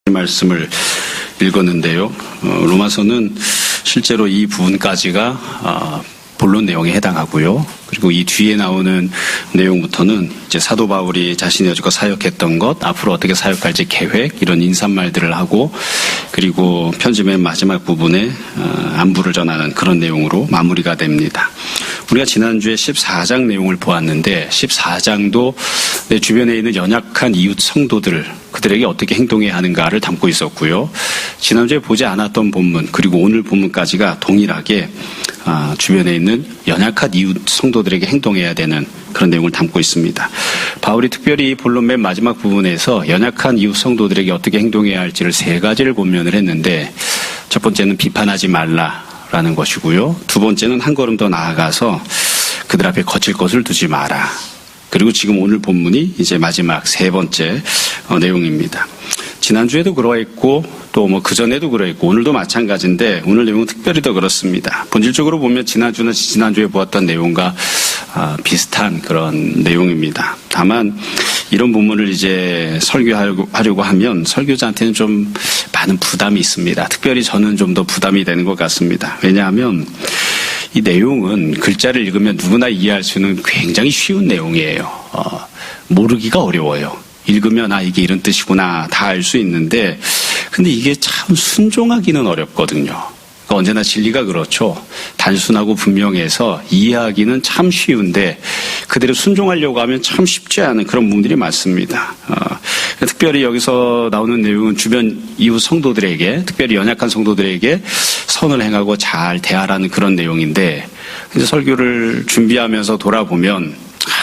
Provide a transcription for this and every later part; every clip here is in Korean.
말씀을 읽었는데요. 로마서는 실제로 이 부분까지가 본론 내용에 해당하고요. 그리고 이 뒤에 나오는 내용부터는 이제 사도 바울이 자신이 여지껏 사역했던 것, 앞으로 어떻게 사역할지 계획, 이런 인사말들을 하고, 그리고 편지 맨 마지막 부분에 안부를 전하는 그런 내용으로 마무리가 됩니다. 우리가 지난주에 14장 내용을 보았는데 14장도 내 주변에 있는 연약한 이웃 성도들, 그들에게 어떻게 행동해야 하는가를 담고 있었고요. 지난주에 보지 않았던 본문, 그리고 오늘 본문까지가 동일하게 주변에 있는 연약한 이웃 성도들에게 행동해야 되는 그런 내용을 담고 있습니다. 바울이 특별히 본론 맨 마지막 부분에서 연약한 이웃 성도들에게 어떻게 행동해야 할지를 세 가지를 권면을 했는데, 첫 번째는 비판하지 말라라는 것이고요. 두 번째는 한 걸음 더 나아가서 그들 앞에 거칠 것을 두지 마라. 그리고 지금 오늘 본문이 이제 마지막 세 번째 내용입니다. 지난주에도 그러했고 또 그전에도 그러했고 오늘도 마찬가지인데 오늘 내용은 특별히 더 그렇습니다. 본질적으로 보면 지난주는 지난주에 보았던 내용과 비슷한 그런 내용입니다. 다만 이런 본문을 이제 설교하려고 하면 설교자한테는 좀 많은 부담이 있습니다. 특별히 저는 좀 더 부담이 되는 것 같습니다. 왜냐하면 이 내용은 글자를 읽으면 누구나 이해할 수 있는 굉장히 쉬운 내용이에요. 모르기가 어려워요. 읽으면 이게 이런 뜻이구나 다 알 수 있는데, 근데 이게 참 순종하기는 어렵거든요. 그러니까 언제나 진리가 그렇죠. 단순하고 분명해서 이해하기는 참 쉬운데 그대로 순종하려고 하면 참 쉽지 않은 그런 부분들이 많습니다. 특별히 여기서 나오는 내용은 주변 이웃 성도들에게, 특별히 연약한 성도들에게 선을 행하고 잘 대하라는 그런 내용인데, 이제 설교를 준비하면서 돌아보면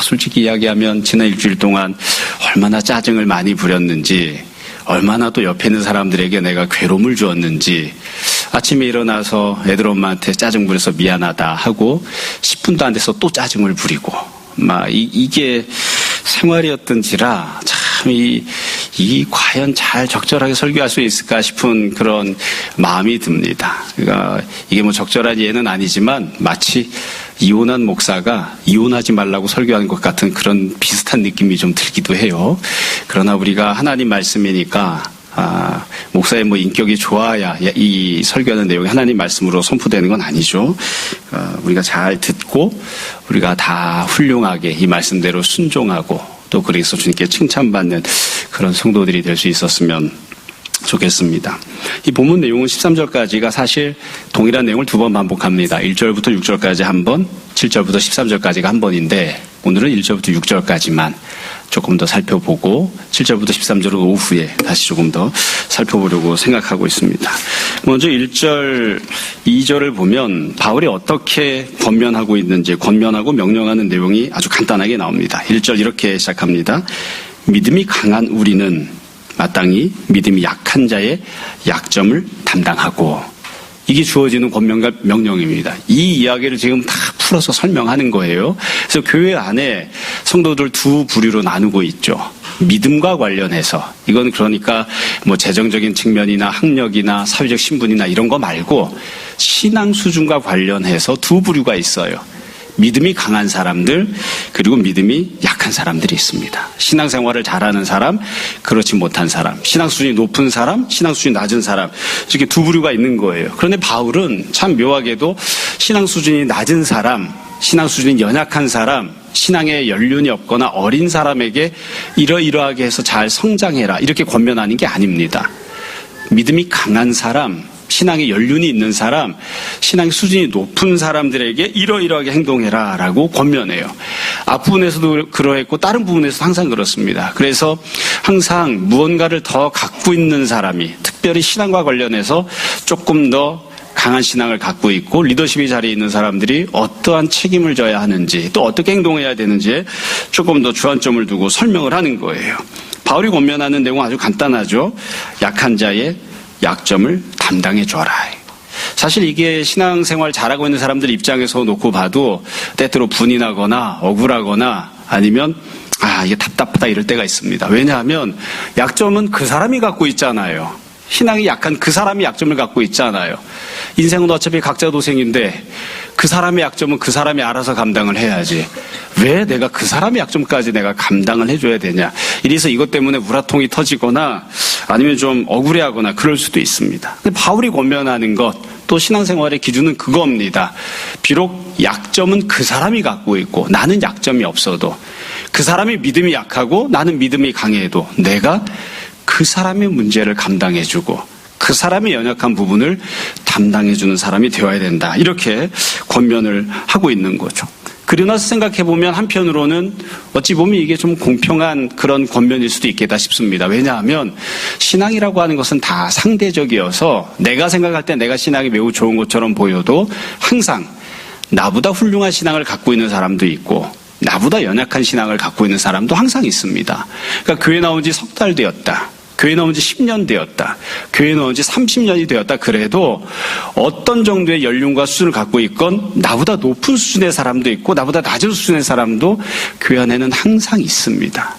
솔직히 이야기하면 지난 일주일 동안 얼마나 짜증을 많이 부렸는지, 얼마나 또 옆에 있는 사람들에게 내가 괴로움을 주었는지, 아침에 일어나서 애들 엄마한테 짜증 부려서 미안하다 하고 10분도 안 돼서 또 짜증을 부리고 이게 생활이었던지라 참 이 과연 잘 적절하게 설교할 수 있을까 싶은 그런 마음이 듭니다. 그러니까 이게 적절한 예는 아니지만 마치 이혼한 목사가 이혼하지 말라고 설교하는 것 같은 그런 비슷한 느낌이 좀 들기도 해요. 그러나 우리가 하나님 말씀이니까 목사의 인격이 좋아야 이 설교하는 내용이 하나님 말씀으로 선포되는 건 아니죠. 우리가 잘 듣고 우리가 다 훌륭하게 이 말씀대로 순종하고 또 그래서 주님께 칭찬받는 그런 성도들이 될 수 있었으면 좋겠습니다. 이 본문 내용은 13절까지가 사실 동일한 내용을 두 번 반복합니다. 1절부터 6절까지 한 번, 7절부터 13절까지가 한 번인데 오늘은 1절부터 6절까지만 조금 더 살펴보고 7절부터 13절은 오후에 다시 조금 더 살펴보려고 생각하고 있습니다. 먼저 1절, 2절을 보면 바울이 어떻게 권면하고 있는지, 권면하고 명령하는 내용이 아주 간단하게 나옵니다. 1절 이렇게 시작합니다. 믿음이 강한 우리는 마땅히 믿음이 약한 자의 약점을 담당하고, 이게 주어지는 권면과 명령입니다. 이 이야기를 지금 다 풀어서 설명하는 거예요. 그래서 교회 안에 성도들 두 부류로 나누고 있죠. 믿음과 관련해서, 이건 그러니까 재정적인 측면이나 학력이나 사회적 신분이나 이런 거 말고 신앙 수준과 관련해서 두 부류가 있어요. 믿음이 강한 사람들, 그리고 믿음이 약한 사람들이 있습니다. 신앙생활을 잘하는 사람, 그렇지 못한 사람, 신앙 수준이 높은 사람, 신앙 수준이 낮은 사람, 이렇게 두 부류가 있는 거예요. 그런데 바울은 참 묘하게도 신앙 수준이 낮은 사람, 신앙 수준이 연약한 사람, 신앙에 연륜이 없거나 어린 사람에게 이러이러하게 해서 잘 성장해라, 이렇게 권면하는 게 아닙니다. 믿음이 강한 사람, 신앙에 연륜이 있는 사람, 신앙의 수준이 높은 사람들에게 이러이러하게 행동해라 라고 권면해요. 앞부분에서도 그러했고 다른 부분에서도 항상 그렇습니다. 그래서 항상 무언가를 더 갖고 있는 사람이, 특별히 신앙과 관련해서 조금 더 강한 신앙을 갖고 있고 리더십의 자리에 있는 사람들이 어떠한 책임을 져야 하는지, 또 어떻게 행동해야 되는지에 조금 더 주안점을 두고 설명을 하는 거예요. 바울이 권면하는 내용은 아주 간단하죠. 약한 자의 약점을 담당해줘라. 사실 이게 신앙생활 잘하고 있는 사람들 입장에서 놓고 봐도 때때로 분이 나거나 억울하거나 아니면 이게 답답하다 이럴 때가 있습니다. 왜냐하면 약점은 그 사람이 갖고 있잖아요. 신앙이 약한 그 사람이 약점을 갖고 있잖아요. 인생은 어차피 각자 도생인데 그 사람의 약점은 그 사람이 알아서 감당을 해야지. 왜 내가 그 사람의 약점까지 내가 감당을 해줘야 되냐. 이래서 이것 때문에 우라통이 터지거나 아니면 좀 억울해하거나 그럴 수도 있습니다. 근데 바울이 권면하는 것, 또 신앙생활의 기준은 그겁니다. 비록 약점은 그 사람이 갖고 있고 나는 약점이 없어도, 그 사람이 믿음이 약하고 나는 믿음이 강해도 내가 그 사람의 문제를 감당해주고 그 사람의 연약한 부분을 담당해주는 사람이 되어야 된다. 이렇게 권면을 하고 있는 거죠. 그러고 나서 생각해보면 한편으로는 어찌 보면 이게 좀 공평한 그런 권면일 수도 있겠다 싶습니다. 왜냐하면 신앙이라고 하는 것은 다 상대적이어서 내가 생각할 때 내가 신앙이 매우 좋은 것처럼 보여도 항상 나보다 훌륭한 신앙을 갖고 있는 사람도 있고 나보다 연약한 신앙을 갖고 있는 사람도 항상 있습니다. 그러니까 교회 나온 지 석 달 되었다. 교회 나온 지 10년 되었다. 교회 나온 지 30년이 되었다. 그래도 어떤 정도의 연륜과 수준을 갖고 있건 나보다 높은 수준의 사람도 있고 나보다 낮은 수준의 사람도 교회 안에는 항상 있습니다.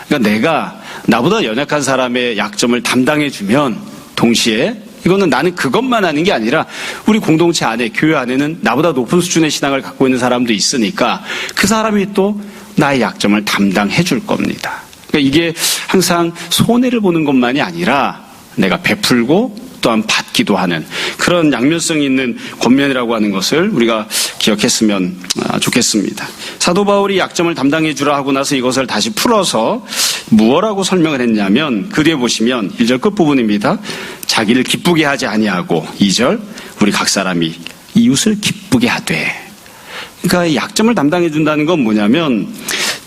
그러니까 내가 나보다 연약한 사람의 약점을 담당해주면 동시에 이거는 나는 그것만 하는 게 아니라 우리 공동체 안에, 교회 안에는 나보다 높은 수준의 신앙을 갖고 있는 사람도 있으니까 그 사람이 또 나의 약점을 담당해 줄 겁니다. 그러니까 이게 항상 손해를 보는 것만이 아니라 내가 베풀고 또한 받기도 하는 그런 양면성이 있는 권면이라고 하는 것을 우리가 기억했으면 좋겠습니다. 사도 바울이 약점을 담당해 주라 하고 나서 이것을 다시 풀어서 무엇라고 설명을 했냐면 그 뒤에 보시면 1절 끝부분입니다. 자기를 기쁘게 하지 아니하고 2절 우리 각 사람이 이웃을 기쁘게 하되. 그러니까 약점을 담당해 준다는 건 뭐냐면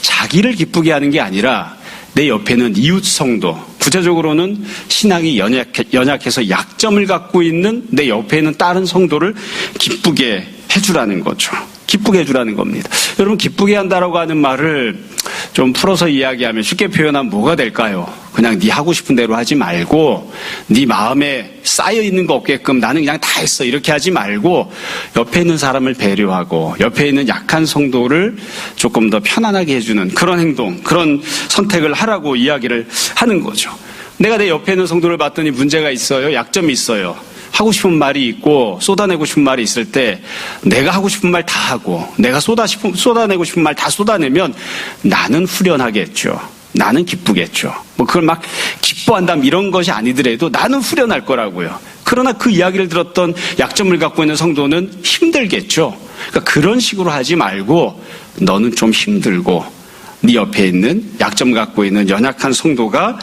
자기를 기쁘게 하는 게 아니라 내 옆에는 이웃 성도, 구체적으로는 신앙이 연약해서 약점을 갖고 있는 내 옆에 있는 다른 성도를 기쁘게 해주라는 거죠. 기쁘게 해주라는 겁니다. 여러분, 기쁘게 한다라고 하는 말을 좀 풀어서 이야기하면 쉽게 표현하면 뭐가 될까요? 그냥 네 하고 싶은 대로 하지 말고 네 마음에 쌓여 있는 거 없게끔 나는 그냥 다 했어 이렇게 하지 말고 옆에 있는 사람을 배려하고 옆에 있는 약한 성도를 조금 더 편안하게 해주는 그런 행동, 그런 선택을 하라고 이야기를 하는 거죠. 내가 내 옆에 있는 성도를 봤더니 문제가 있어요, 약점이 있어요, 하고 싶은 말이 있고 쏟아내고 싶은 말이 있을 때 내가 하고 싶은 말 다 하고 내가 쏟아내고 싶은 말 다 쏟아내면 나는 후련하겠죠. 나는 기쁘겠죠. 뭐 그걸 막 기뻐한다 이런 것이 아니더라도 나는 후련할 거라고요. 그러나 그 이야기를 들었던 약점을 갖고 있는 성도는 힘들겠죠. 그러니까 그런 식으로 하지 말고 너는 좀 힘들고 네 옆에 있는 약점 갖고 있는 연약한 성도가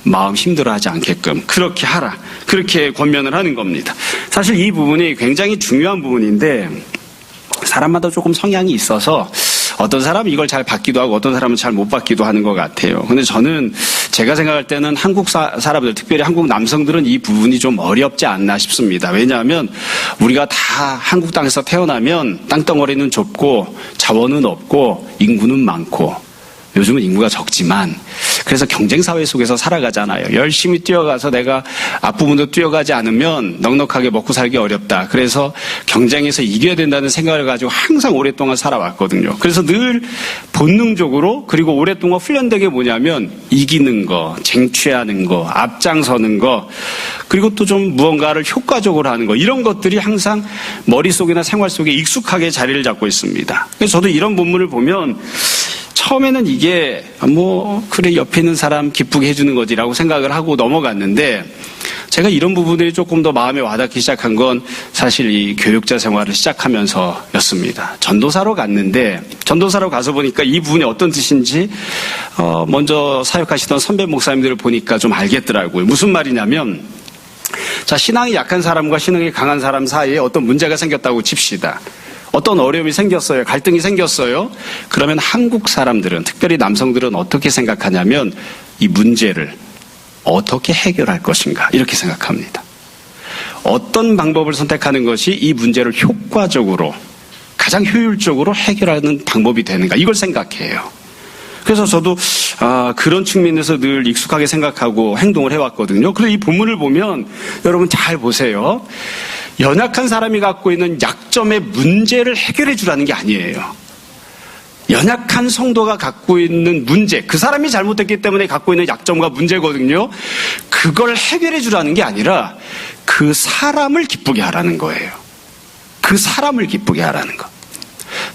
마음 힘들어하지 않게끔 그렇게 하라. 그렇게 권면을 하는 겁니다. 사실 이 부분이 굉장히 중요한 부분인데 사람마다 조금 성향이 있어서 어떤 사람은 이걸 잘 받기도 하고 어떤 사람은 잘 못 받기도 하는 것 같아요. 근데 저는 제가 생각할 때는 한국 사람들, 특별히 한국 남성들은 이 부분이 좀 어렵지 않나 싶습니다. 왜냐하면 우리가 다 한국 땅에서 태어나면 땅덩어리는 좁고 자원은 없고 인구는 많고 요즘은 인구가 적지만 그래서 경쟁사회 속에서 살아가잖아요. 열심히 뛰어가서 내가 앞부분도 뛰어가지 않으면 넉넉하게 먹고 살기 어렵다. 그래서 경쟁에서 이겨야 된다는 생각을 가지고 항상 오랫동안 살아왔거든요. 그래서 늘 본능적으로 그리고 오랫동안 훈련된 게 뭐냐면 이기는 거, 쟁취하는 거, 앞장서는 거 그리고 또 좀 무언가를 효과적으로 하는 거 이런 것들이 항상 머릿속이나 생활 속에 익숙하게 자리를 잡고 있습니다. 그래서 저도 이런 본문을 보면 처음에는 이게 그래 옆에 있는 사람 기쁘게 해주는 거지라고 생각을 하고 넘어갔는데 제가 이런 부분들이 조금 더 마음에 와닿기 시작한 건 사실 이 교육자 생활을 시작하면서였습니다. 전도사로 갔는데 전도사로 가서 보니까 이 부분이 어떤 뜻인지 먼저 사역하시던 선배 목사님들을 보니까 좀 알겠더라고요. 무슨 말이냐면 자, 신앙이 약한 사람과 신앙이 강한 사람 사이에 어떤 문제가 생겼다고 칩시다. 어떤 어려움이 생겼어요. 갈등이 생겼어요. 그러면 한국 사람들은, 특별히 남성들은 어떻게 생각하냐면 이 문제를 어떻게 해결할 것인가 이렇게 생각합니다. 어떤 방법을 선택하는 것이 이 문제를 효과적으로 가장 효율적으로 해결하는 방법이 되는가 이걸 생각해요. 그래서 저도 그런 측면에서 늘 익숙하게 생각하고 행동을 해왔거든요. 그래서 이 본문을 보면 여러분 잘 보세요. 연약한 사람이 갖고 있는 약점의 문제를 해결해 주라는 게 아니에요. 연약한 성도가 갖고 있는 문제, 그 사람이 잘못했기 때문에 갖고 있는 약점과 문제거든요. 그걸 해결해 주라는 게 아니라 그 사람을 기쁘게 하라는 거예요. 그 사람을 기쁘게 하라는 거.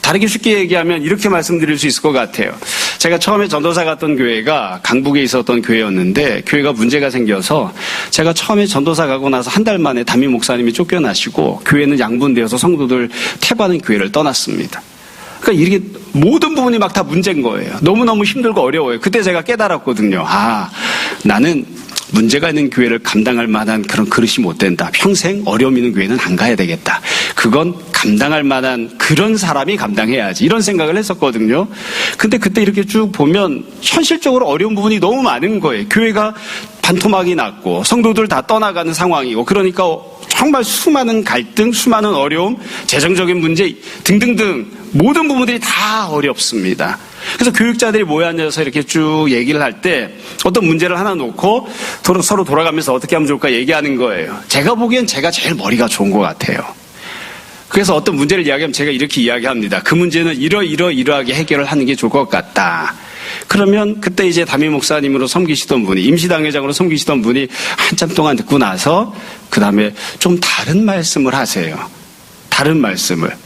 다르게 쉽게 얘기하면 이렇게 말씀드릴 수 있을 것 같아요. 제가 처음에 전도사 갔던 교회가 강북에 있었던 교회였는데 교회가 문제가 생겨서 제가 처음에 전도사 가고 나서 한 달 만에 담임 목사님이 쫓겨나시고 교회는 양분되어서 성도들 퇴보하는 교회를 떠났습니다. 그러니까 이게 모든 부분이 막 다 문제인 거예요. 너무너무 힘들고 어려워요. 그때 제가 깨달았거든요. 나는 문제가 있는 교회를 감당할 만한 그런 그릇이 못 된다. 평생 어려움 있는 교회는 안 가야 되겠다. 그건 감당할 만한 그런 사람이 감당해야지. 이런 생각을 했었거든요. 근데 그때 이렇게 쭉 보면 현실적으로 어려운 부분이 너무 많은 거예요. 교회가 반토막이 났고 성도들 다 떠나가는 상황이고 그러니까 정말 수많은 갈등, 수많은 어려움, 재정적인 문제 등등등 모든 부분들이 다 어렵습니다. 그래서 교육자들이 모여 앉아서 이렇게 쭉 얘기를 할 때 어떤 문제를 하나 놓고 서로 돌아가면서 어떻게 하면 좋을까 얘기하는 거예요. 제가 보기엔 제가 제일 머리가 좋은 것 같아요. 그래서 어떤 문제를 이야기하면 제가 이렇게 이야기합니다. 그 문제는 이러하게 해결을 하는 게 좋을 것 같다. 그러면 그때 이제 담임 목사님으로 섬기시던 분이, 임시당회장으로 섬기시던 분이 한참 동안 듣고 나서 그 다음에 좀 다른 말씀을 하세요. 다른 말씀을.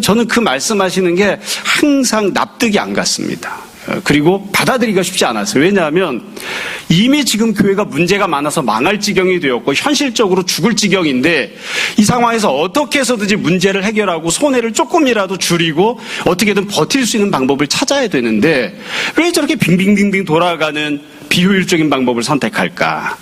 저는 그 말씀하시는 게 항상 납득이 안 갔습니다. 그리고 받아들이기가 쉽지 않았어요. 왜냐하면 이미 지금 교회가 문제가 많아서 망할 지경이 되었고 현실적으로 죽을 지경인데 이 상황에서 어떻게 해서든지 문제를 해결하고 손해를 조금이라도 줄이고 어떻게든 버틸 수 있는 방법을 찾아야 되는데 왜 저렇게 빙빙빙빙 돌아가는 비효율적인 방법을 선택할까?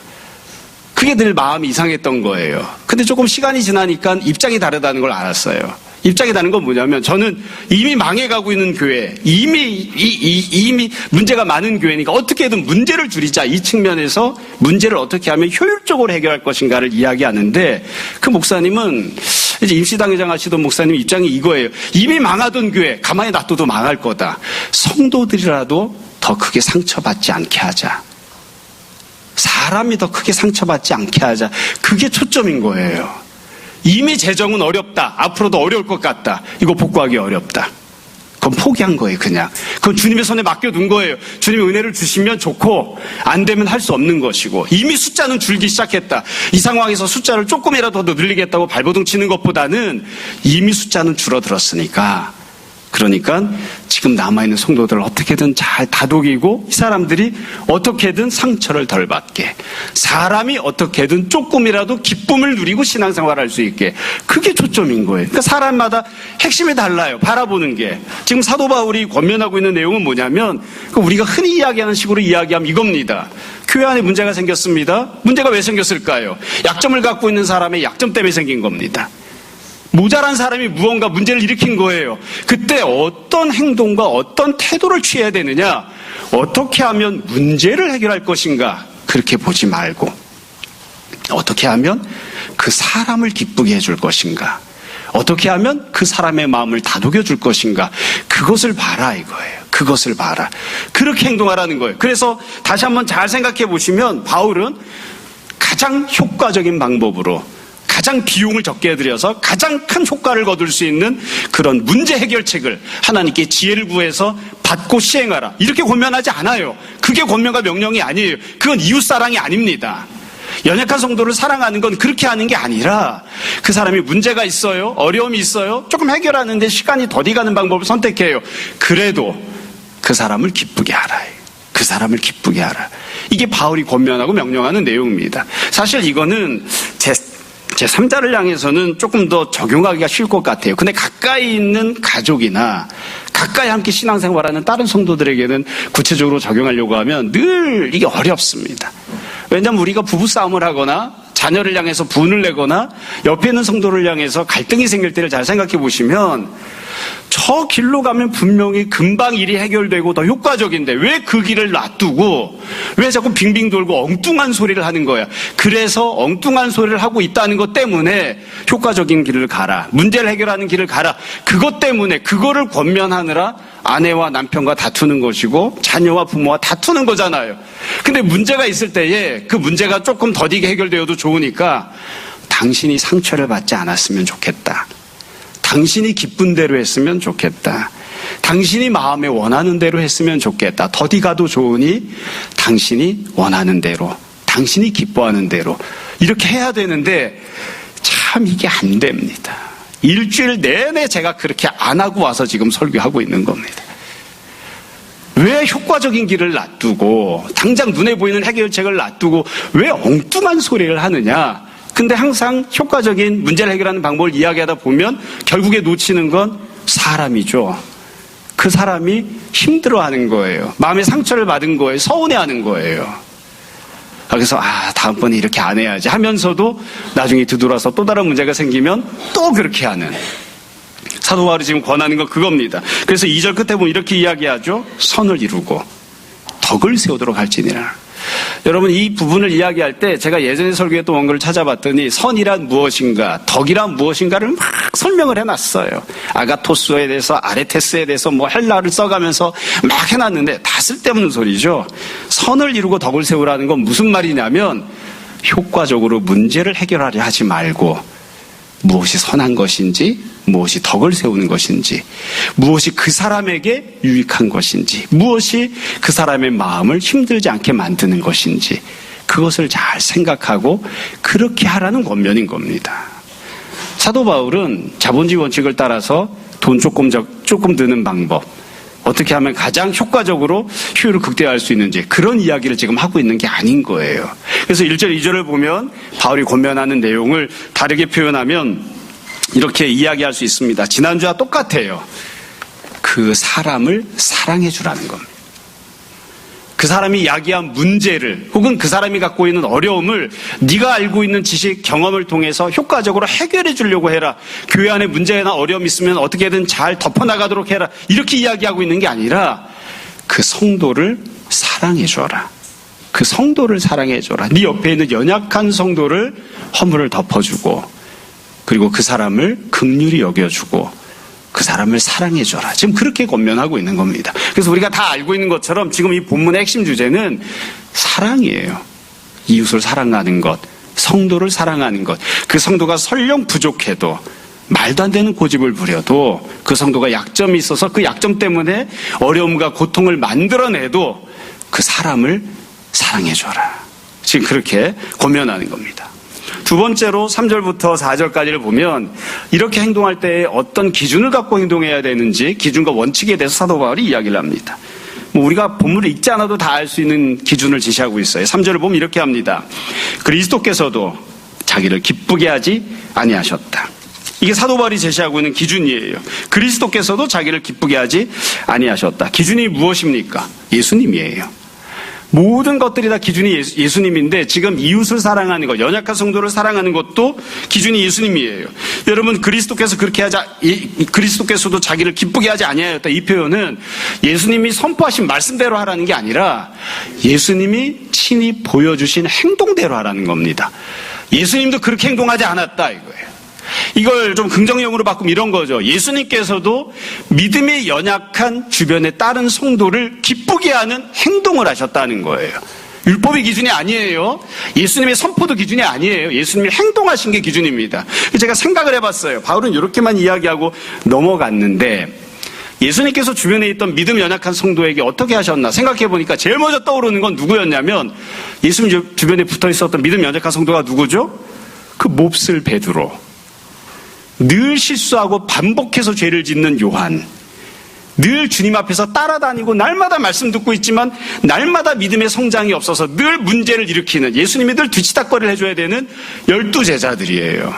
그게 늘 마음이 이상했던 거예요. 근데 조금 시간이 지나니까 입장이 다르다는 걸 알았어요. 입장이 다른 건 뭐냐면 저는 이미 망해가고 있는 교회, 이미 문제가 많은 교회니까 어떻게든 문제를 줄이자. 이 측면에서 문제를 어떻게 하면 효율적으로 해결할 것인가를 이야기하는데 그 목사님은 이제 임시당회장 하시던 목사님 입장이 이거예요. 이미 망하던 교회 가만히 놔둬도 망할 거다. 성도들이라도 더 크게 상처받지 않게 하자. 사람이 더 크게 상처받지 않게 하자. 그게 초점인 거예요. 이미 재정은 어렵다. 앞으로도 어려울 것 같다. 이거 복구하기 어렵다. 그건 포기한 거예요, 그냥. 그건 주님의 손에 맡겨둔 거예요. 주님의 은혜를 주시면 좋고 안 되면 할 수 없는 것이고 이미 숫자는 줄기 시작했다. 이 상황에서 숫자를 조금이라도 더 늘리겠다고 발버둥 치는 것보다는 이미 숫자는 줄어들었으니까 그러니까 지금 남아있는 성도들을 어떻게든 잘 다독이고 이 사람들이 어떻게든 상처를 덜 받게 사람이 어떻게든 조금이라도 기쁨을 누리고 신앙생활할 수 있게 그게 초점인 거예요. 그러니까 사람마다 핵심이 달라요. 바라보는 게. 지금 사도 바울이 권면하고 있는 내용은 뭐냐면 우리가 흔히 이야기하는 식으로 이야기하면 이겁니다. 교회 안에 문제가 생겼습니다. 문제가 왜 생겼을까요? 약점을 갖고 있는 사람의 약점 때문에 생긴 겁니다. 모자란 사람이 무언가 문제를 일으킨 거예요. 그때 어떤 행동과 어떤 태도를 취해야 되느냐, 어떻게 하면 문제를 해결할 것인가 그렇게 보지 말고 어떻게 하면 그 사람을 기쁘게 해줄 것인가, 어떻게 하면 그 사람의 마음을 다독여 줄 것인가, 그것을 봐라 이거예요. 그것을 봐라. 그렇게 행동하라는 거예요. 그래서 다시 한번 잘 생각해 보시면 바울은 가장 효과적인 방법으로 가장 비용을 적게 들여서 가장 큰 효과를 거둘 수 있는 그런 문제 해결책을 하나님께 지혜를 구해서 받고 시행하라. 이렇게 권면하지 않아요. 그게 권면과 명령이 아니에요. 그건 이웃사랑이 아닙니다. 연약한 성도를 사랑하는 건 그렇게 하는 게 아니라 그 사람이 문제가 있어요. 어려움이 있어요. 조금 해결하는데 시간이 더디 가는 방법을 선택해요. 그래도 그 사람을 기쁘게 하라. 그 사람을 기쁘게 하라. 이게 바울이 권면하고 명령하는 내용입니다. 사실 이거는 제3자를 향해서는 조금 더 적용하기가 쉬울 것 같아요. 근데 가까이 있는 가족이나 가까이 함께 신앙생활하는 다른 성도들에게는 구체적으로 적용하려고 하면 늘 이게 어렵습니다. 왜냐하면 우리가 부부싸움을 하거나 자녀를 향해서 분을 내거나 옆에 있는 성도를 향해서 갈등이 생길 때를 잘 생각해 보시면 저 길로 가면 분명히 금방 일이 해결되고 더 효과적인데 왜 그 길을 놔두고 왜 자꾸 빙빙 돌고 엉뚱한 소리를 하는 거야. 그래서 엉뚱한 소리를 하고 있다는 것 때문에 효과적인 길을 가라. 문제를 해결하는 길을 가라. 그것 때문에 그거를 권면하느라 아내와 남편과 다투는 것이고 자녀와 부모와 다투는 거잖아요. 근데 문제가 있을 때에 그 문제가 조금 더디게 해결되어도 좋으니까 당신이 상처를 받지 않았으면 좋겠다. 당신이 기쁜 대로 했으면 좋겠다. 당신이 마음에 원하는 대로 했으면 좋겠다. 더디 가도 좋으니 당신이 원하는 대로, 당신이 기뻐하는 대로 이렇게 해야 되는데 참 이게 안 됩니다. 일주일 내내 제가 그렇게 안 하고 와서 지금 설교하고 있는 겁니다. 왜 효과적인 길을 놔두고 당장 눈에 보이는 해결책을 놔두고 왜 엉뚱한 소리를 하느냐. 근데 항상 효과적인 문제를 해결하는 방법을 이야기하다 보면 결국에 놓치는 건 사람이죠. 그 사람이 힘들어하는 거예요. 마음에 상처를 받은 거예요. 서운해하는 거예요. 그래서 다음번에 이렇게 안 해야지 하면서도 나중에 뒤돌아서 또 다른 문제가 생기면 또 그렇게 하는. 사도 바울이 지금 권하는 건 그겁니다. 그래서 2절 끝에 보면 이렇게 이야기하죠. 선을 이루고 덕을 세우도록 할지니라. 여러분 이 부분을 이야기할 때 제가 예전에 설교했던 원고를 찾아봤더니 선이란 무엇인가, 덕이란 무엇인가를 막 설명을 해놨어요. 아가토스에 대해서, 아레테스에 대해서 헬라어를 써가면서 막 해놨는데 다 쓸데없는 소리죠. 선을 이루고 덕을 세우라는 건 무슨 말이냐면 효과적으로 문제를 해결하려 하지 말고 무엇이 선한 것인지, 무엇이 덕을 세우는 것인지, 무엇이 그 사람에게 유익한 것인지, 무엇이 그 사람의 마음을 힘들지 않게 만드는 것인지 그것을 잘 생각하고 그렇게 하라는 권면인 겁니다. 사도 바울은 자본주의 원칙을 따라서 돈 조금 드는 방법, 어떻게 하면 가장 효과적으로 효율을 극대화할 수 있는지 그런 이야기를 지금 하고 있는 게 아닌 거예요. 그래서 1절, 2절을 보면 바울이 권면하는 내용을 다르게 표현하면 이렇게 이야기할 수 있습니다. 지난주와 똑같아요. 그 사람을 사랑해 주라는 겁니다. 그 사람이 야기한 문제를 혹은 그 사람이 갖고 있는 어려움을 네가 알고 있는 지식, 경험을 통해서 효과적으로 해결해 주려고 해라. 교회 안에 문제나 어려움이 있으면 어떻게든 잘 덮어나가도록 해라. 이렇게 이야기하고 있는 게 아니라 그 성도를 사랑해 줘라. 그 성도를 사랑해 줘라. 네 옆에 있는 연약한 성도를 허물을 덮어주고 그리고 그 사람을 긍휼히 여겨주고 그 사람을 사랑해줘라. 지금 그렇게 권면하고 있는 겁니다. 그래서 우리가 다 알고 있는 것처럼 지금 이 본문의 핵심 주제는 사랑이에요. 이웃을 사랑하는 것, 성도를 사랑하는 것. 그 성도가 설령 부족해도 말도 안 되는 고집을 부려도 그 성도가 약점이 있어서 그 약점 때문에 어려움과 고통을 만들어내도 그 사람을 사랑해줘라. 지금 그렇게 권면하는 겁니다. 두 번째로 3절부터 4절까지를 보면 이렇게 행동할 때 어떤 기준을 갖고 행동해야 되는지 기준과 원칙에 대해서 사도 바울이 이야기를 합니다. 우리가 본문을 읽지 않아도 다 알 수 있는 기준을 제시하고 있어요. 3절을 보면 이렇게 합니다. 그리스도께서도 자기를 기쁘게 하지 아니하셨다. 이게 사도 바울이 제시하고 있는 기준이에요. 그리스도께서도 자기를 기쁘게 하지 아니하셨다. 기준이 무엇입니까? 예수님이에요. 모든 것들이 다 기준이 예수님인데 지금 이웃을 사랑하는 것, 연약한 성도를 사랑하는 것도 기준이 예수님이에요. 여러분 그리스도께서 그리스도께서도 자기를 기쁘게 하지 아니하였다. 이 표현은 예수님이 선포하신 말씀대로 하라는 게 아니라 예수님이 친히 보여주신 행동대로 하라는 겁니다. 예수님도 그렇게 행동하지 않았다 이거예요. 이걸 좀 긍정형으로 바꾸면 이런 거죠. 예수님께서도 믿음이 연약한 주변의 다른 성도를 기쁘게 하는 행동을 하셨다는 거예요. 율법의 기준이 아니에요. 예수님의 선포도 기준이 아니에요. 예수님이 행동하신 게 기준입니다. 제가 생각을 해봤어요. 바울은 이렇게만 이야기하고 넘어갔는데 예수님께서 주변에 있던 믿음 연약한 성도에게 어떻게 하셨나 생각해보니까 제일 먼저 떠오르는 건 누구였냐면 예수님 주변에 붙어 있었던 믿음 연약한 성도가 누구죠? 그 몹쓸 베드로. 늘 실수하고 반복해서 죄를 짓는 요한, 늘 주님 앞에서 따라다니고 날마다 말씀 듣고 있지만 날마다 믿음의 성장이 없어서 늘 문제를 일으키는 예수님이 늘 뒤치다꺼리를 해줘야 되는 12제자들이에요.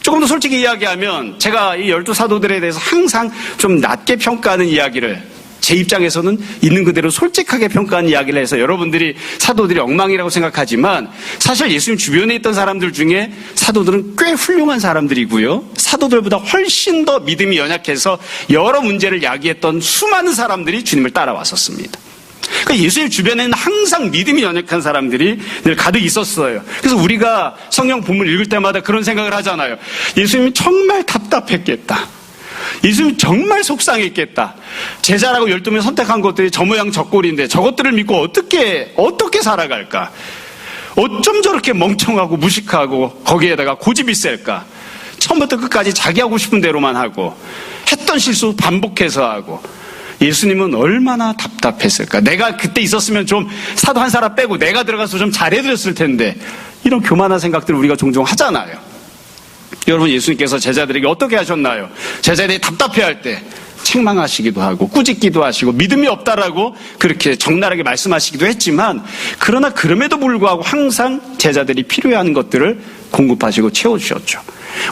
조금 더 솔직히 이야기하면 제가 이 12사도들에 대해서 항상 좀 낮게 평가하는 이야기를 제 입장에서는 있는 그대로 솔직하게 평가하는 이야기를 해서 여러분들이 사도들이 엉망이라고 생각하지만 사실 예수님 주변에 있던 사람들 중에 사도들은 꽤 훌륭한 사람들이고요. 사도들보다 훨씬 더 믿음이 연약해서 여러 문제를 야기했던 수많은 사람들이 주님을 따라왔었습니다. 그러니까 예수님 주변에는 항상 믿음이 연약한 사람들이 늘 가득 있었어요. 그래서 우리가 성경 본문 읽을 때마다 그런 생각을 하잖아요. 예수님이 정말 답답했겠다. 예수님 정말 속상했겠다. 제자라고 12명 선택한 것들이 저 모양 저 꼴인데 저것들을 믿고 어떻게 살아갈까? 어쩜 저렇게 멍청하고 무식하고 거기에다가 고집이 셀까? 처음부터 끝까지 자기 하고 싶은 대로만 하고 했던 실수 반복해서 하고. 예수님은 얼마나 답답했을까. 내가 그때 있었으면 좀 사도 한 사람 빼고 내가 들어가서 좀 잘해드렸을 텐데. 이런 교만한 생각들을 우리가 종종 하잖아요. 여러분, 예수님께서 제자들에게 어떻게 하셨나요? 제자들이 답답해할 때 책망하시기도 하고 꾸짖기도 하시고 믿음이 없다라고 그렇게 적나라하게 말씀하시기도 했지만, 그러나 그럼에도 불구하고 항상 제자들이 필요한 것들을 공급하시고 채워주셨죠.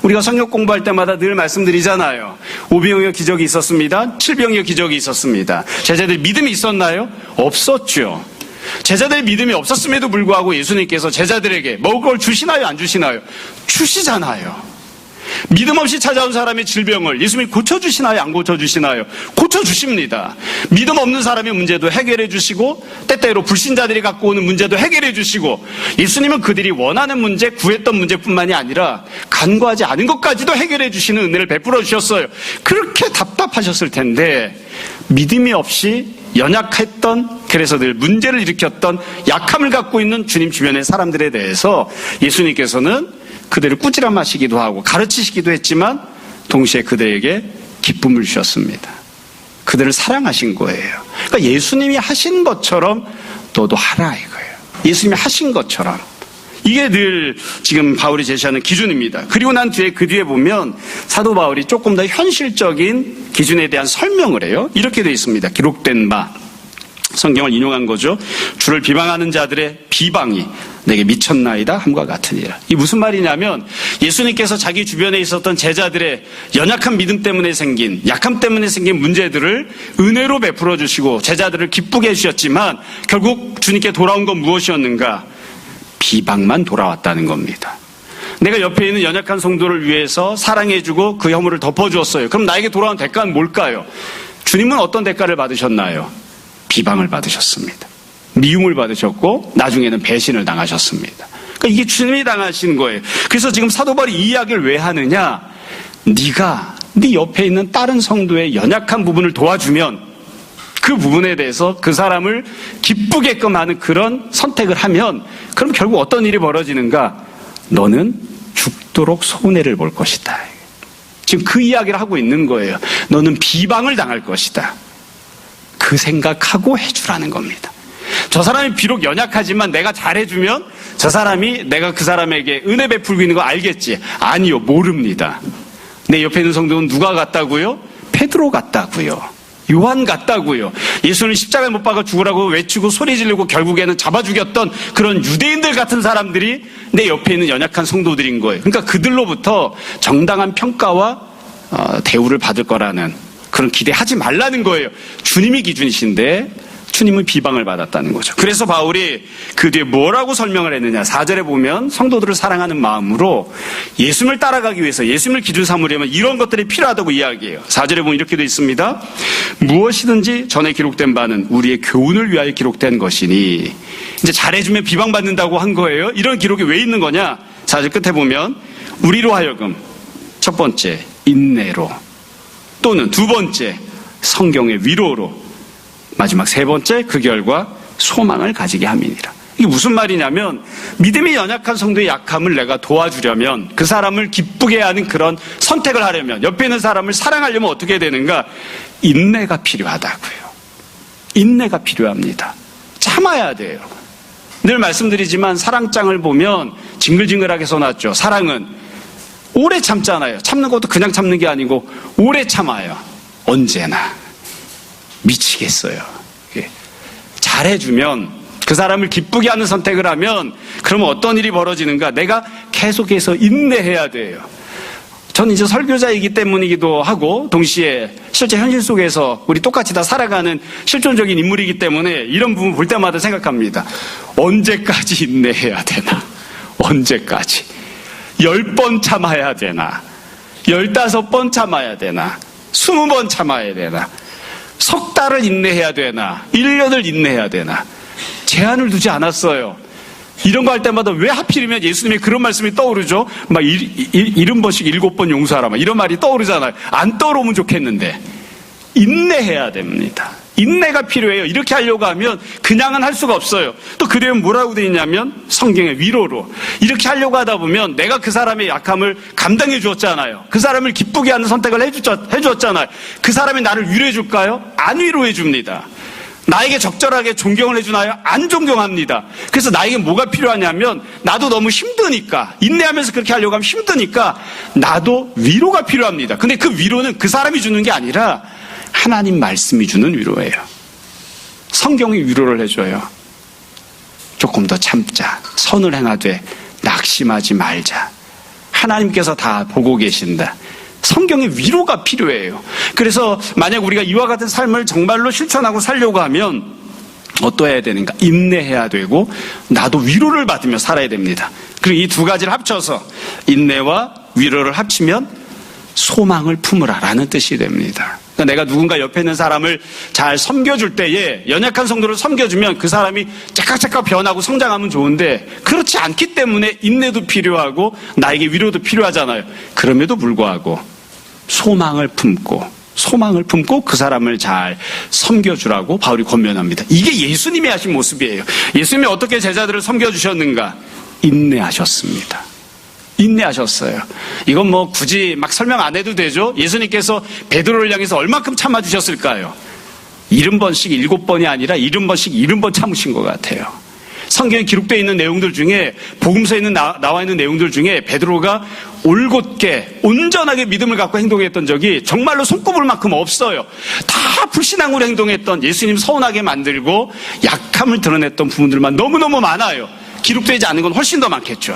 우리가 성경 공부할 때마다 늘 말씀드리잖아요. 오병이어 기적이 있었습니다. 칠병이어 기적이 있었습니다. 제자들이 믿음이 있었나요? 없었죠. 제자들의 믿음이 없었음에도 불구하고 예수님께서 제자들에게 먹을 걸 주시나요? 안 주시나요? 주시잖아요. 믿음 없이 찾아온 사람의 질병을 예수님이 고쳐주시나요? 안 고쳐주시나요? 고쳐주십니다. 믿음 없는 사람의 문제도 해결해 주시고, 때때로 불신자들이 갖고 오는 문제도 해결해 주시고, 예수님은 그들이 원하는 문제, 구했던 문제뿐만이 아니라 간과하지 않은 것까지도 해결해 주시는 은혜를 베풀어 주셨어요. 그렇게 답답하셨을 텐데 믿음이 없이 연약했던, 그래서 늘 문제를 일으켰던 약함을 갖고 있는 주님 주변의 사람들에 대해서 예수님께서는 그들을 꾸지람하시기도 하고 가르치시기도 했지만 동시에 그들에게 기쁨을 주셨습니다. 그들을 사랑하신 거예요. 그러니까 예수님이 하신 것처럼 너도 하라 이거예요. 예수님이 하신 것처럼. 이게 늘 지금 바울이 제시하는 기준입니다. 그리고 난 뒤에 그 뒤에 보면 사도 바울이 조금 더 현실적인 기준에 대한 설명을 해요. 이렇게 되어 있습니다. 기록된 바. 성경을 인용한 거죠. 주를 비방하는 자들의 비방이 내게 미쳤나이다 함과 같으니라. 이게 무슨 말이냐면 예수님께서 자기 주변에 있었던 제자들의 연약한 믿음 때문에 생긴, 약함 때문에 생긴 문제들을 은혜로 베풀어 주시고 제자들을 기쁘게 해주셨지만 결국 주님께 돌아온 건 무엇이었는가? 비방만 돌아왔다는 겁니다. 내가 옆에 있는 연약한 성도를 위해서 사랑해주고 그 허물을 덮어주었어요. 그럼 나에게 돌아온 대가는 뭘까요? 주님은 어떤 대가를 받으셨나요? 비방을 받으셨습니다. 미움을 받으셨고 나중에는 배신을 당하셨습니다. 그러니까 이게 주님이 당하신 거예요. 그래서 지금 사도 바울이 이 이야기를 왜 하느냐? 네가 네 옆에 있는 다른 성도의 연약한 부분을 도와주면 그 부분에 대해서 그 사람을 기쁘게끔 하는 그런 선택을 하면 그럼 결국 어떤 일이 벌어지는가? 너는 죽도록 손해를 볼 것이다. 지금 그 이야기를 하고 있는 거예요. 너는 비방을 당할 것이다. 그 생각하고 해주라는 겁니다. 저 사람이 비록 연약하지만 내가 잘해주면 저 사람이 내가 그 사람에게 은혜 베풀고 있는 거 알겠지? 아니요, 모릅니다. 내 옆에 있는 성도는 누가 같다고요? 베드로 같다고요. 요한 같다고요. 예수는 십자가에 못 박아 죽으라고 외치고 소리 지르고 결국에는 잡아 죽였던 그런 유대인들 같은 사람들이 내 옆에 있는 연약한 성도들인 거예요. 그러니까 그들로부터 정당한 평가와 대우를 받을 거라는 그런 기대하지 말라는 거예요. 주님이 기준이신데 주님은 비방을 받았다는 거죠. 그래서 바울이 그 뒤에 뭐라고 설명을 했느냐. 4절에 보면 성도들을 사랑하는 마음으로 예수님을 따라가기 위해서 예수님을 기준 삼으려면 이런 것들이 필요하다고 이야기해요. 4절에 보면 이렇게 되어 있습니다. 무엇이든지 전에 기록된 바는 우리의 교훈을 위하여 기록된 것이니. 이제 잘해주면 비방받는다고 한 거예요. 이런 기록이 왜 있는 거냐. 4절 끝에 보면 우리로 하여금 첫 번째 인내로, 또는 두 번째 성경의 위로로, 마지막 세 번째 그 결과 소망을 가지게 함이니라. 이게 무슨 말이냐면 믿음이 연약한 성도의 약함을 내가 도와주려면, 그 사람을 기쁘게 하는 그런 선택을 하려면, 옆에 있는 사람을 사랑하려면 어떻게 해야 되는가? 인내가 필요하다고요. 인내가 필요합니다. 참아야 돼요. 늘 말씀드리지만 사랑장을 보면 징글징글하게 써놨죠. 사랑은 오래 참잖아요. 참는 것도 그냥 참는 게 아니고 오래 참아요. 언제나. 미치겠어요. 잘해주면, 그 사람을 기쁘게 하는 선택을 하면 그러면 어떤 일이 벌어지는가? 내가 계속해서 인내해야 돼요. 저는 이제 설교자이기 때문이기도 하고 동시에 실제 현실 속에서 우리 똑같이 다 살아가는 실존적인 인물이기 때문에 이런 부분 볼 때마다 생각합니다. 언제까지 인내해야 되나? 언제까지? 10번 참아야 되나? 15번 참아야 되나? 20번 참아야 되나? 석 달을 인내해야 되나? 1년을 인내해야 되나? 제한을 두지 않았어요. 이런 거 할 때마다 왜 하필이면 예수님의 그런 말씀이 떠오르죠? 막 70번씩 7번 용서하라. 막 이런 말이 떠오르잖아요. 안 떠오르면 좋겠는데. 인내해야 됩니다. 인내가 필요해요. 이렇게 하려고 하면 그냥은 할 수가 없어요. 또 그 뒤에 뭐라고 되어 있냐면 성경의 위로로. 이렇게 하려고 하다 보면 내가 그 사람의 약함을 감당해 주었잖아요. 그 사람을 기쁘게 하는 선택을 해주었잖아요. 그 사람이 나를 위로해 줄까요? 안 위로해 줍니다. 나에게 적절하게 존경을 해주나요? 안 존경합니다. 그래서 나에게 뭐가 필요하냐면 나도 너무 힘드니까, 인내하면서 그렇게 하려고 하면 힘드니까 나도 위로가 필요합니다. 근데 그 위로는 그 사람이 주는 게 아니라 하나님 말씀이 주는 위로예요. 성경이 위로를 해줘요. 조금 더 참자. 선을 행하되 낙심하지 말자. 하나님께서 다 보고 계신다. 성경의 위로가 필요해요. 그래서 만약 우리가 이와 같은 삶을 정말로 실천하고 살려고 하면 어떠해야 되는가? 인내해야 되고 나도 위로를 받으며 살아야 됩니다. 그리고 이 두 가지를 합쳐서 인내와 위로를 합치면 소망을 품으라라는 뜻이 됩니다. 그러니까 내가 누군가 옆에 있는 사람을 잘 섬겨줄 때에 연약한 성도를 섬겨주면 그 사람이 짝짝짝 변하고 성장하면 좋은데 그렇지 않기 때문에 인내도 필요하고 나에게 위로도 필요하잖아요. 그럼에도 불구하고 소망을 품고 그 사람을 잘 섬겨주라고 바울이 권면합니다. 이게 예수님이 하신 모습이에요. 예수님이 어떻게 제자들을 섬겨주셨는가? 인내하셨습니다. 인내하셨어요. 이건 뭐 굳이 막 설명 안 해도 되죠. 예수님께서 베드로를 향해서 얼마큼 참아주셨을까요? 70번씩 7번이 아니라 70번씩 70번 참으신 것 같아요. 성경에 기록되어 있는 내용들 중에 복음서에 나와 있는 내용들 중에 베드로가 올곧게 온전하게 믿음을 갖고 행동했던 적이 정말로 손꼽을 만큼 없어요. 다 불신앙으로 행동했던, 예수님 서운하게 만들고 약함을 드러냈던 부분들만 너무너무 많아요. 기록되지 않은 건 훨씬 더 많겠죠.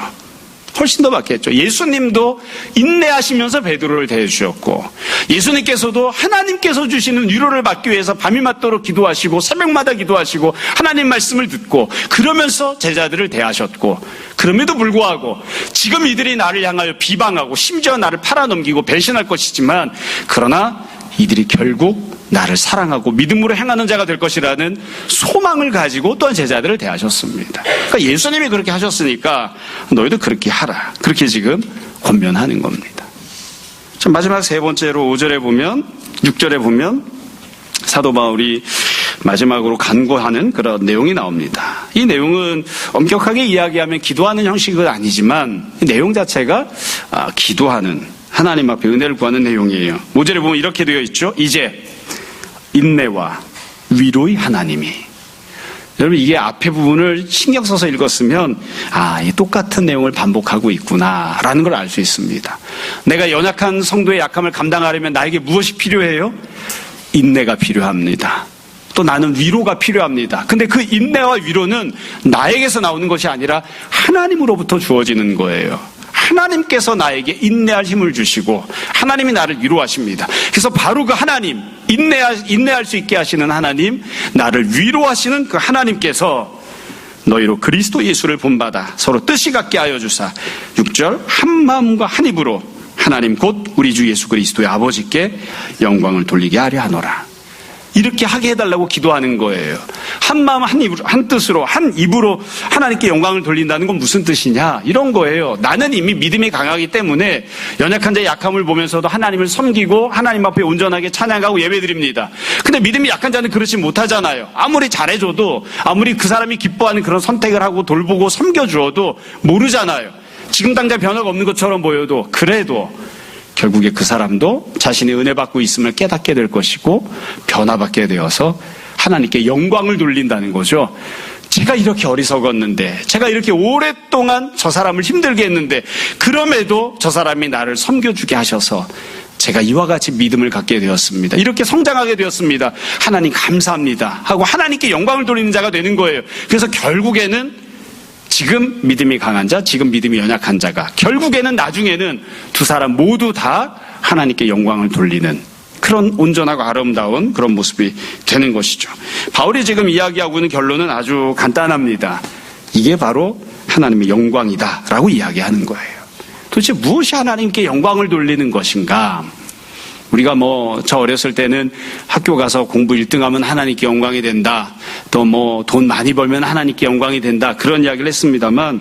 훨씬 더 많겠죠. 예수님도 인내하시면서 베드로를 대해주셨고, 예수님께서도 하나님께서 주시는 위로를 받기 위해서 밤이 맞도록 기도하시고 새벽마다 기도하시고 하나님 말씀을 듣고 그러면서 제자들을 대하셨고, 그럼에도 불구하고 지금 이들이 나를 향하여 비방하고 심지어 나를 팔아넘기고 배신할 것이지만 그러나 이들이 결국 나를 사랑하고 믿음으로 행하는 자가 될 것이라는 소망을 가지고 또한 제자들을 대하셨습니다. 그러니까 예수님이 그렇게 하셨으니까 너희도 그렇게 하라. 그렇게 지금 권면하는 겁니다. 자, 마지막 세 번째로 5절에 보면, 6절에 보면 사도 바울이 마지막으로 간구하는 그런 내용이 나옵니다. 이 내용은 엄격하게 이야기하면 기도하는 형식은 아니지만 이 내용 자체가 기도하는, 하나님 앞에 은혜를 구하는 내용이에요. 5절에 보면 이렇게 되어 있죠. 이제 인내와 위로의 하나님이. 여러분, 이게 앞에 부분을 신경 써서 읽었으면 이 똑같은 내용을 반복하고 있구나라는 걸 알 수 있습니다. 내가 연약한 성도의 약함을 감당하려면 나에게 무엇이 필요해요? 인내가 필요합니다. 또 나는 위로가 필요합니다. 근데 그 인내와 위로는 나에게서 나오는 것이 아니라 하나님으로부터 주어지는 거예요. 하나님께서 나에게 인내할 힘을 주시고 하나님이 나를 위로하십니다. 그래서 바로 그 하나님, 인내할 수 있게 하시는 하나님, 나를 위로하시는 그 하나님께서 너희로 그리스도 예수를 본받아 서로 뜻이 같게 하여 주사 6절 한 마음과 한 입으로 하나님 곧 우리 주 예수 그리스도의 아버지께 영광을 돌리게 하려 하노라. 이렇게 하게 해달라고 기도하는 거예요. 한 마음 한 입으로, 한 뜻으로, 한 입으로 하나님께 영광을 돌린다는 건 무슨 뜻이냐? 이런 거예요. 나는 이미 믿음이 강하기 때문에 연약한 자의 약함을 보면서도 하나님을 섬기고 하나님 앞에 온전하게 찬양하고 예배드립니다. 근데 믿음이 약한 자는 그렇지 못하잖아요. 아무리 잘해줘도, 아무리 그 사람이 기뻐하는 그런 선택을 하고 돌보고 섬겨주어도 모르잖아요. 지금 당장 변화가 없는 것처럼 보여도, 그래도 결국에 그 사람도 자신의 은혜 받고 있음을 깨닫게 될 것이고 변화받게 되어서 하나님께 영광을 돌린다는 거죠. 제가 이렇게 어리석었는데, 제가 이렇게 오랫동안 저 사람을 힘들게 했는데 그럼에도 저 사람이 나를 섬겨주게 하셔서 제가 이와 같이 믿음을 갖게 되었습니다. 이렇게 성장하게 되었습니다. 하나님 감사합니다 하고 하나님께 영광을 돌리는 자가 되는 거예요. 그래서 결국에는 지금 믿음이 강한 자, 지금 믿음이 연약한 자가 결국에는 나중에는 두 사람 모두 다 하나님께 영광을 돌리는 그런 온전하고 아름다운 그런 모습이 되는 것이죠. 바울이 지금 이야기하고 있는 결론은 아주 간단합니다. 이게 바로 하나님의 영광이다라고 이야기하는 거예요. 도대체 무엇이 하나님께 영광을 돌리는 것인가? 우리가 저 어렸을 때는 학교 가서 공부 1등하면 하나님께 영광이 된다. 또 돈 많이 벌면 하나님께 영광이 된다. 그런 이야기를 했습니다만,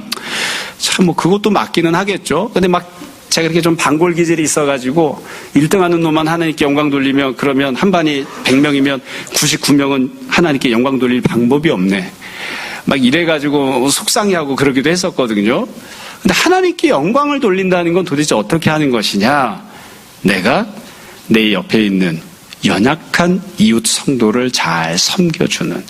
참 그것도 맞기는 하겠죠. 근데 제가 이렇게 좀 반골 기질이 있어가지고 1등하는 놈만 하나님께 영광 돌리면 그러면 한 반이 100명이면 99명은 하나님께 영광 돌릴 방법이 없네. 막 이래가지고 속상해하고 그러기도 했었거든요. 근데 하나님께 영광을 돌린다는 건 도대체 어떻게 하는 것이냐? 내가 내 옆에 있는 연약한 이웃 성도를 잘 섬겨주는,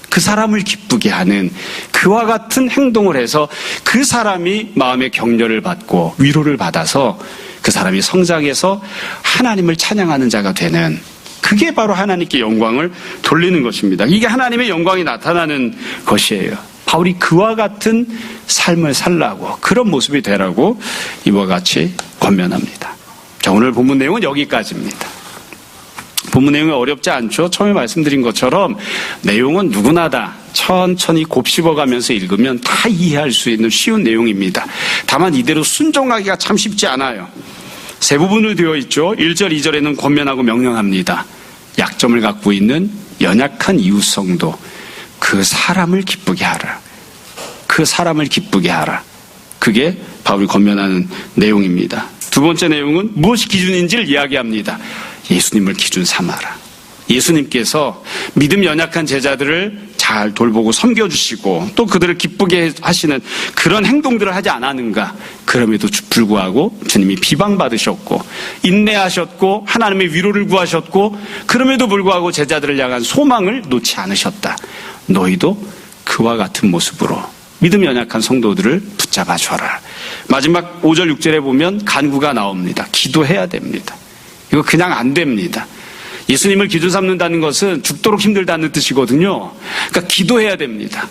그 사람을 기쁘게 하는 그와 같은 행동을 해서 그 사람이 마음의 격려를 받고 위로를 받아서 그 사람이 성장해서 하나님을 찬양하는 자가 되는, 그게 바로 하나님께 영광을 돌리는 것입니다. 이게 하나님의 영광이 나타나는 것이에요. 바울이 그와 같은 삶을 살라고, 그런 모습이 되라고 이와 같이 권면합니다. 자, 오늘 본문 내용은 여기까지입니다. 본문 내용이 어렵지 않죠? 처음에 말씀드린 것처럼 내용은 누구나 다 천천히 곱씹어가면서 읽으면 다 이해할 수 있는 쉬운 내용입니다. 다만 이대로 순종하기가 참 쉽지 않아요. 세 부분으로 되어 있죠. 1절, 2절에는 권면하고 명령합니다. 약점을 갖고 있는 연약한 이웃 성도, 그 사람을 기쁘게 하라. 그 사람을 기쁘게 하라. 그게 바울이 권면하는 내용입니다. 두 번째 내용은 무엇이 기준인지를 이야기합니다. 예수님을 기준 삼아라. 예수님께서 믿음 연약한 제자들을 잘 돌보고 섬겨주시고 또 그들을 기쁘게 하시는 그런 행동들을 하지 않았는가? 그럼에도 불구하고 주님이 비방받으셨고 인내하셨고 하나님의 위로를 구하셨고 그럼에도 불구하고 제자들을 향한 소망을 놓지 않으셨다. 너희도 그와 같은 모습으로 믿음 연약한 성도들을 붙잡아 줘라. 마지막 5절 6절에 보면 간구가 나옵니다. 기도해야 됩니다. 이거 그냥 안 됩니다. 예수님을 기준 삼는다는 것은 죽도록 힘들다는 뜻이거든요. 그러니까 기도해야 됩니다.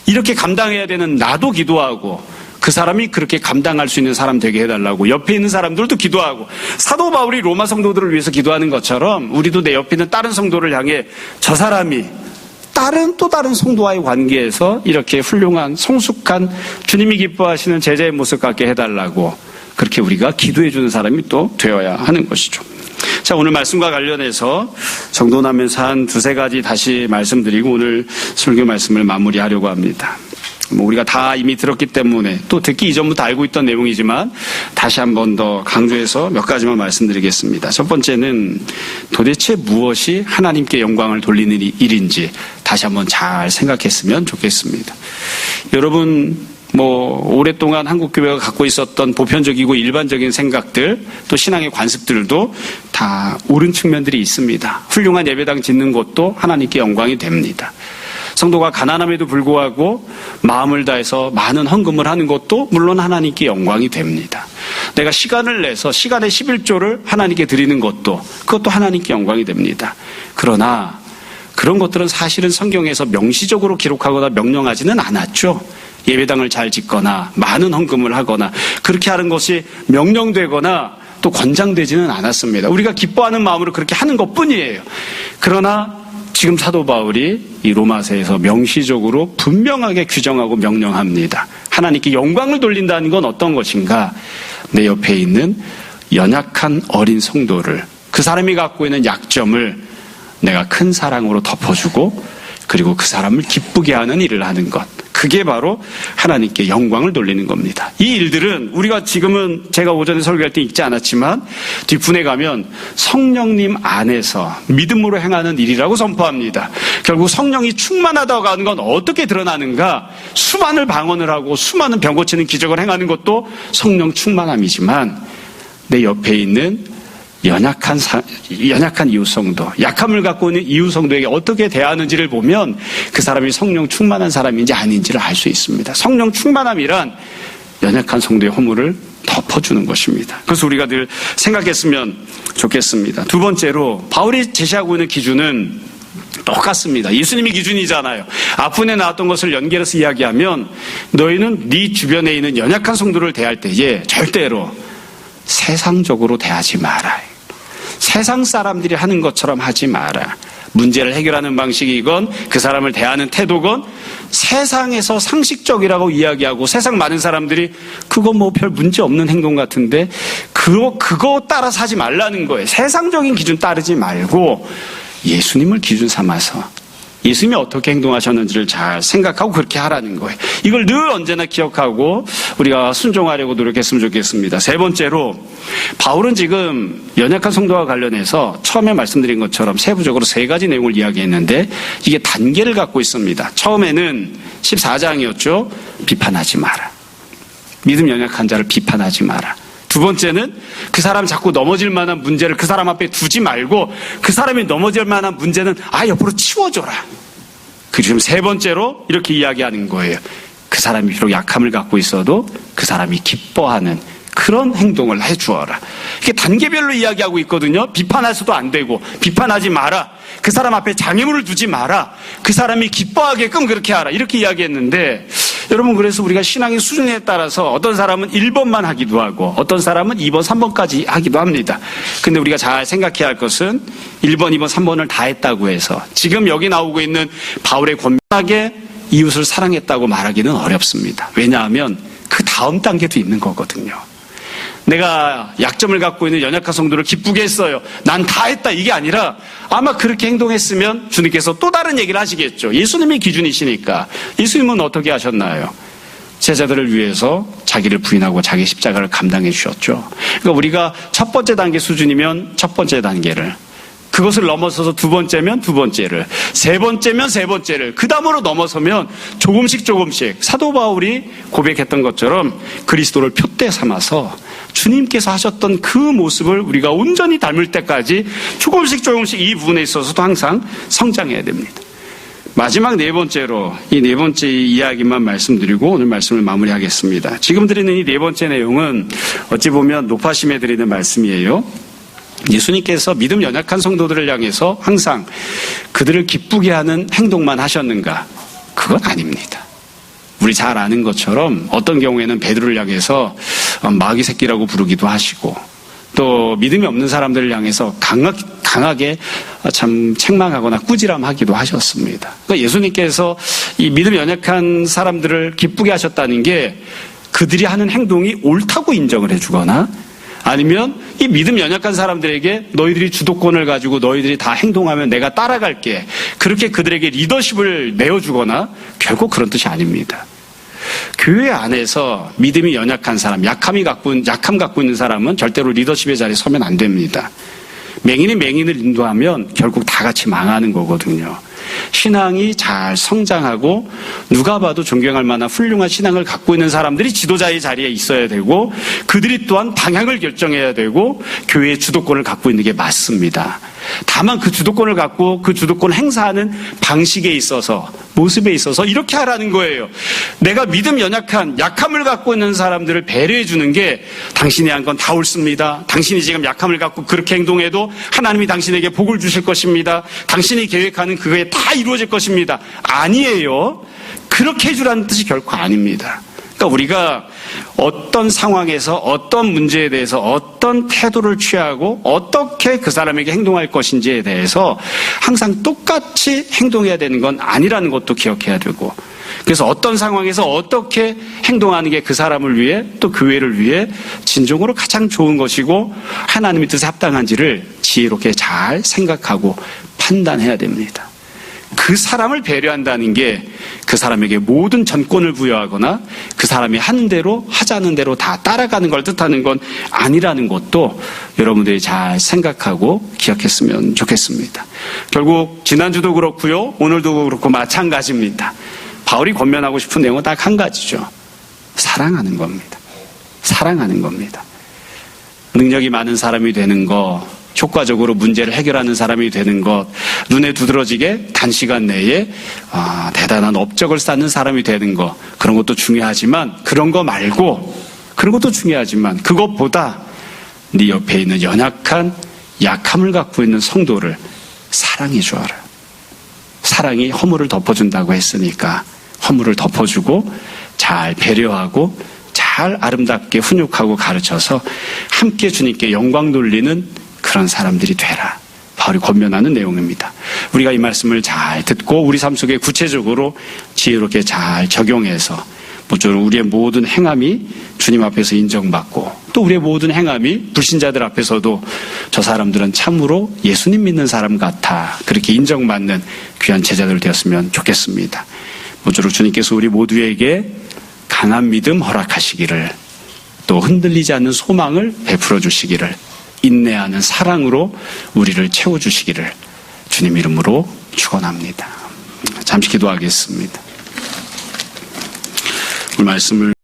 이렇게 감당해야 되는 나도 기도하고 그 사람이 그렇게 감당할 수 있는 사람 되게 해달라고 옆에 있는 사람들도 기도하고, 사도 바울이 로마 성도들을 위해서 기도하는 것처럼 우리도 내 옆에 있는 다른 성도를 향해 저 사람이 또 다른 성도와의 관계에서 이렇게 훌륭한 성숙한 주님이 기뻐하시는 제자의 모습 갖게 해달라고 그렇게 우리가 기도해 주는 사람이 또 되어야 하는 것이죠. 자, 오늘 말씀과 관련해서 정돈하면서 한 두세 가지 다시 말씀드리고 오늘 설교 말씀을 마무리하려고 합니다. 우리가 다 이미 들었기 때문에 또 듣기 이전부터 알고 있던 내용이지만 다시 한 번 더 강조해서 몇 가지만 말씀드리겠습니다. 첫 번째는 도대체 무엇이 하나님께 영광을 돌리는 일인지 다시 한번 잘 생각했으면 좋겠습니다. 여러분, 오랫동안 한국교회가 갖고 있었던 보편적이고 일반적인 생각들, 또 신앙의 관습들도 다 옳은 측면들이 있습니다. 훌륭한 예배당 짓는 것도 하나님께 영광이 됩니다. 성도가 가난함에도 불구하고 마음을 다해서 많은 헌금을 하는 것도 물론 하나님께 영광이 됩니다. 내가 시간을 내서 시간의 11조를 하나님께 드리는 것도 그것도 하나님께 영광이 됩니다. 그러나 그런 것들은 사실은 성경에서 명시적으로 기록하거나 명령하지는 않았죠. 예배당을 잘 짓거나 많은 헌금을 하거나 그렇게 하는 것이 명령되거나 또 권장되지는 않았습니다. 우리가 기뻐하는 마음으로 그렇게 하는 것뿐이에요. 그러나 지금 사도 바울이 이 로마서에서 명시적으로 분명하게 규정하고 명령합니다. 하나님께 영광을 돌린다는 건 어떤 것인가? 내 옆에 있는 연약한 어린 성도를, 그 사람이 갖고 있는 약점을 내가 큰 사랑으로 덮어주고 그리고 그 사람을 기쁘게 하는 일을 하는 것. 그게 바로 하나님께 영광을 돌리는 겁니다. 이 일들은 우리가 지금은 제가 오전에 설교할 때 읽지 않았지만 뒷분에 가면 성령님 안에서 믿음으로 행하는 일이라고 선포합니다. 결국 성령이 충만하다고 하는 건 어떻게 드러나는가? 수많은 방언을 하고 수많은 병 고치는 기적을 행하는 것도 성령 충만함이지만 내 옆에 있는 연약한 이웃 성도, 약함을 갖고 있는 이웃 성도에게 어떻게 대하는지를 보면 그 사람이 성령 충만한 사람인지 아닌지를 알 수 있습니다. 성령 충만함이란 연약한 성도의 허물을 덮어주는 것입니다. 그래서 우리가 늘 생각했으면 좋겠습니다. 두 번째로 바울이 제시하고 있는 기준은 똑같습니다. 예수님이 기준이잖아요. 앞분에 나왔던 것을 연결해서 이야기하면 너희는 네 주변에 있는 연약한 성도를 대할 때에 절대로 세상적으로 대하지 마라. 세상 사람들이 하는 것처럼 하지 마라. 문제를 해결하는 방식이건 그 사람을 대하는 태도건 세상에서 상식적이라고 이야기하고 세상 많은 사람들이 그거 별 문제 없는 행동 같은데 그거 따라서 하지 말라는 거예요. 세상적인 기준 따르지 말고 예수님을 기준 삼아서 예수님이 어떻게 행동하셨는지를 잘 생각하고 그렇게 하라는 거예요. 이걸 늘 언제나 기억하고 우리가 순종하려고 노력했으면 좋겠습니다. 세 번째로, 바울은 지금 연약한 성도와 관련해서 처음에 말씀드린 것처럼 세부적으로 세 가지 내용을 이야기했는데 이게 단계를 갖고 있습니다. 처음에는 14장이었죠. 비판하지 마라. 믿음 연약한 자를 비판하지 마라. 두 번째는 그 사람 자꾸 넘어질 만한 문제를 그 사람 앞에 두지 말고 그 사람이 넘어질 만한 문제는 옆으로 치워줘라. 그리고 세 번째로 이렇게 이야기하는 거예요. 그 사람이 비록 약함을 갖고 있어도 그 사람이 기뻐하는 그런 행동을 해주어라. 이게 단계별로 이야기하고 있거든요. 비판해서도 안 되고, 비판하지 마라. 그 사람 앞에 장애물을 두지 마라. 그 사람이 기뻐하게끔 그렇게 하라. 이렇게 이야기했는데, 여러분, 그래서 우리가 신앙의 수준에 따라서 어떤 사람은 1번만 하기도 하고 어떤 사람은 2번, 3번까지 하기도 합니다. 근데 우리가 잘 생각해야 할 것은 1번, 2번, 3번을 다 했다고 해서 지금 여기 나오고 있는 바울의 권면하게 이웃을 사랑했다고 말하기는 어렵습니다. 왜냐하면 그 다음 단계도 있는 거거든요. 내가 약점을 갖고 있는 연약한 성도를 기쁘게 했어요. 난 다 했다. 이게 아니라 아마 그렇게 행동했으면 주님께서 또 다른 얘기를 하시겠죠. 예수님이 기준이시니까. 예수님은 어떻게 하셨나요? 제자들을 위해서 자기를 부인하고 자기 십자가를 감당해 주셨죠. 그러니까 우리가 첫 번째 단계 수준이면 첫 번째 단계를, 그것을 넘어서서 두 번째면 두 번째를, 세 번째면 세 번째를, 그 다음으로 넘어서면 조금씩 사도 바울이 고백했던 것처럼 그리스도를 표대 삼아서 주님께서 하셨던 그 모습을 우리가 온전히 닮을 때까지 조금씩 이 부분에 있어서도 항상 성장해야 됩니다. 마지막 네 번째로 이 네 번째 이야기만 말씀드리고 오늘 말씀을 마무리하겠습니다. 지금 드리는 이 네 번째 내용은 어찌 보면 높아심에 드리는 말씀이에요. 예수님께서 믿음 연약한 성도들을 향해서 항상 그들을 기쁘게 하는 행동만 하셨는가? 그건 아닙니다. 우리 잘 아는 것처럼 어떤 경우에는 베드로를 향해서 마귀 새끼라고 부르기도 하시고, 또 믿음이 없는 사람들을 향해서 강하게 참 책망하거나 꾸지람하기도 하셨습니다. 그러니까 예수님께서 이 믿음 연약한 사람들을 기쁘게 하셨다는 게 그들이 하는 행동이 옳다고 인정을 해주거나, 아니면 이 믿음 연약한 사람들에게 너희들이 주도권을 가지고 너희들이 다 행동하면 내가 따라갈게, 그렇게 그들에게 리더십을 내어주거나, 결국 그런 뜻이 아닙니다. 교회 안에서 믿음이 연약한 사람, 약함 갖고 있는 사람은 절대로 리더십의 자리에 서면 안 됩니다. 맹인이 맹인을 인도하면 결국 다 같이 망하는 거거든요. 신앙이 잘 성장하고 누가 봐도 존경할 만한 훌륭한 신앙을 갖고 있는 사람들이 지도자의 자리에 있어야 되고, 그들이 또한 방향을 결정해야 되고 교회의 주도권을 갖고 있는 게 맞습니다. 다만 그 주도권을 갖고 그 주도권을 행사하는 방식에 있어서, 모습에 있어서 이렇게 하라는 거예요. 내가 믿음 연약한 약함을 갖고 있는 사람들을 배려해 주는 게, 당신이 한 건 다 옳습니다. 당신이 지금 약함을 갖고 그렇게 행동해도 하나님이 당신에게 복을 주실 것입니다. 당신이 계획하는 그거에 다 이루어질 것입니다. 아니에요. 그렇게 해주라는 뜻이 결코 아닙니다. 그러니까 우리가 어떤 상황에서 어떤 문제에 대해서 어떤 태도를 취하고 어떻게 그 사람에게 행동할 것인지에 대해서 항상 똑같이 행동해야 되는 건 아니라는 것도 기억해야 되고, 그래서 어떤 상황에서 어떻게 행동하는 게 그 사람을 위해 또 교회를 위해 진정으로 가장 좋은 것이고 하나님의 뜻에 합당한지를 지혜롭게 잘 생각하고 판단해야 됩니다. 그 사람을 배려한다는 게 그 사람에게 모든 전권을 부여하거나 그 사람이 하는 대로 하자는 대로 다 따라가는 걸 뜻하는 건 아니라는 것도 여러분들이 잘 생각하고 기억했으면 좋겠습니다. 결국 지난주도 그렇고요, 오늘도 그렇고 마찬가지입니다. 바울이 권면하고 싶은 내용은 딱 한 가지죠. 사랑하는 겁니다. 사랑하는 겁니다. 능력이 많은 사람이 되는 거, 효과적으로 문제를 해결하는 사람이 되는 것, 눈에 두드러지게 단시간 내에 대단한 업적을 쌓는 사람이 되는 것, 그런 것도 중요하지만, 그런 거 말고, 그런 것도 중요하지만 그것보다 네 옆에 있는 연약한 약함을 갖고 있는 성도를 사랑해 주어라. 사랑이 허물을 덮어준다고 했으니까 허물을 덮어주고 잘 배려하고 잘 아름답게 훈육하고 가르쳐서 함께 주님께 영광 돌리는 그런 사람들이 되라. 바울이 권면하는 내용입니다. 우리가 이 말씀을 잘 듣고 우리 삶 속에 구체적으로 지혜롭게 잘 적용해서 모쪼록 우리의 모든 행함이 주님 앞에서 인정받고 또 우리의 모든 행함이 불신자들 앞에서도 저 사람들은 참으로 예수님 믿는 사람 같아 그렇게 인정받는 귀한 제자들 되었으면 좋겠습니다. 모쪼록 주님께서 우리 모두에게 강한 믿음 허락하시기를 또 흔들리지 않는 소망을 베풀어 주시기를 인내하는 사랑으로 우리를 채워주시기를 주님 이름으로 축원합니다. 잠시 기도하겠습니다. 오늘 말씀을